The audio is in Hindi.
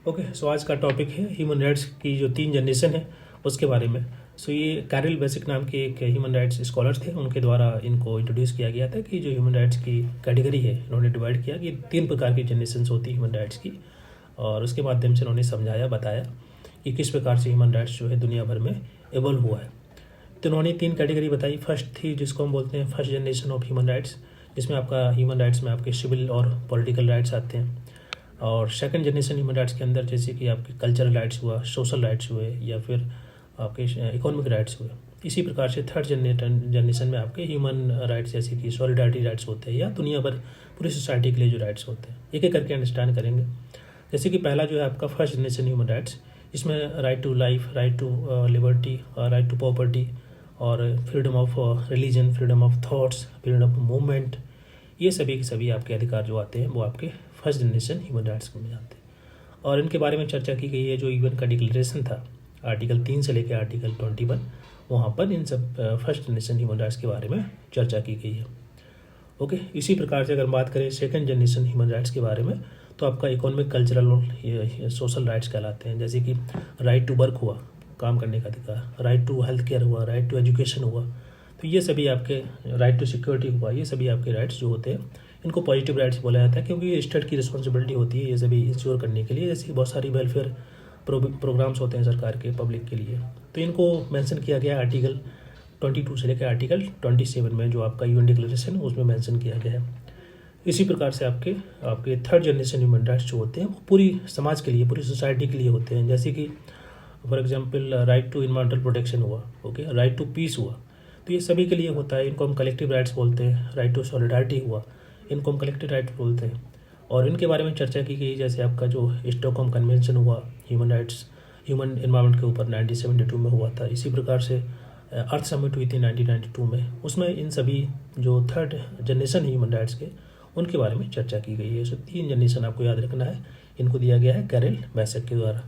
ओके, सो आज का टॉपिक है ह्यूमन राइट्स की जो 3 जनरेशन है उसके बारे में। सो ये कैरल बेसिक नाम के एक ह्यूमन राइट्स स्कॉलर थे, उनके द्वारा इनको इंट्रोड्यूस किया गया था कि जो ह्यूमन राइट्स की कैटेगरी है इन्होंने डिवाइड किया कि 3 प्रकार की जनरेशन होती है ह्यूमन राइट्स की, और उसके माध्यम से उन्होंने समझाया बताया कि किस प्रकार से ह्यूमन राइट्स जो है दुनिया भर में एवॉल्व हुआ है। तो उन्होंने 3 कैटेगरी बताई। फर्स्ट थी जिसको हम बोलते हैं first generation of human rights, जिसमें आपका ह्यूमन राइट्स में आपके सिविल और पॉलिटिकल राइट्स आते हैं। और सेकंड जनरेशन ह्यूमन राइट्स के अंदर जैसे कि आपके कल्चरल राइट्स हुआ, सोशल राइट्स हुए, या फिर आपके इकोनॉमिक राइट्स हुए। इसी प्रकार से थर्ड जनरेशन में आपके ह्यूमन राइट्स जैसे कि सॉलिडारिटी राइट्स होते हैं, या दुनिया भर पूरी सोसाइटी के लिए जो राइट्स होते हैं, एक एक करके अंडरस्टैंड करेंगे। जैसे कि पहला जो है आपका फर्स्ट जनरेशन ह्यूमन राइट्स, इसमें right to life, right to liberty, right to property, और freedom of religion, freedom of thoughts, freedom of movement, ये सभी के सभी आपके अधिकार जो आते हैं वो आपके फर्स्ट जनरेशन ह्यूमन राइट्स में आते हैं। और इनके बारे में चर्चा की गई है। जो यूएन का डिक्लेरेशन था आर्टिकल 3 से लेकर आर्टिकल 21, वहाँ पर इन सब फर्स्ट जनरेशन ह्यूमन राइट्स के बारे में चर्चा की गई है। ओके, इसी प्रकार से अगर बात करें सेकंड जनरेशन ह्यूमन राइट्स के बारे में, तो आपका इकोनॉमिक, कल्चरल और सोशल राइट्स कहलाते हैं। जैसे कि राइट टू वर्क हुआ, काम करने का अधिकार, राइट टू हेल्थ केयर हुआ, राइट टू एजुकेशन हुआ, तो ये सभी आपके राइट टू सिक्योरिटी हुआ, ये सभी आपके राइट्स जो होते हैं इनको पॉजिटिव राइट्स बोला जाता है, क्योंकि ये स्टेट की रिस्पॉन्सिबिलिटी होती है ये सभी इंश्योर करने के लिए। जैसे बहुत सारी वेलफेयर प्रोग्राम्स होते हैं सरकार के पब्लिक के लिए, तो इनको मेंशन किया गया आर्टिकल 22 से लेकर आर्टिकल 27 में, जो आपका यूएन डिक्लेरेशन उसमें मेंशन किया गया है। इसी प्रकार से आपके थर्ड जनरेशन ह्यूमन राइट्स जो होते हैं वो पूरी समाज के लिए, पूरी सोसाइटी के लिए होते हैं। जैसे कि for example right to environmental protection हुआ, ओके, राइट टू पीस हुआ, तो ये सभी के लिए होता है। इनको हम कलेक्टिव राइट्स बोलते हैं। राइट टू सॉलिडारिटी हुआ, इनको हम कलेक्टिव राइट्स बोलते हैं। और इनके बारे में चर्चा की गई, जैसे आपका जो स्टॉकहोम कन्वेंशन हुआ ह्यूमन राइट्स, ह्यूमन एनवायरनमेंट के ऊपर 1972 में हुआ था। इसी प्रकार से अर्थ समिट हुई थी 1992 में, उसमें इन सभी जो थर्ड जनरेशन ह्यूमन राइट्स के उनके बारे में चर्चा की गई है। सो 3 जनरेशन आपको याद रखना है, इनको दिया गया है कैरल बेसिक के द्वारा।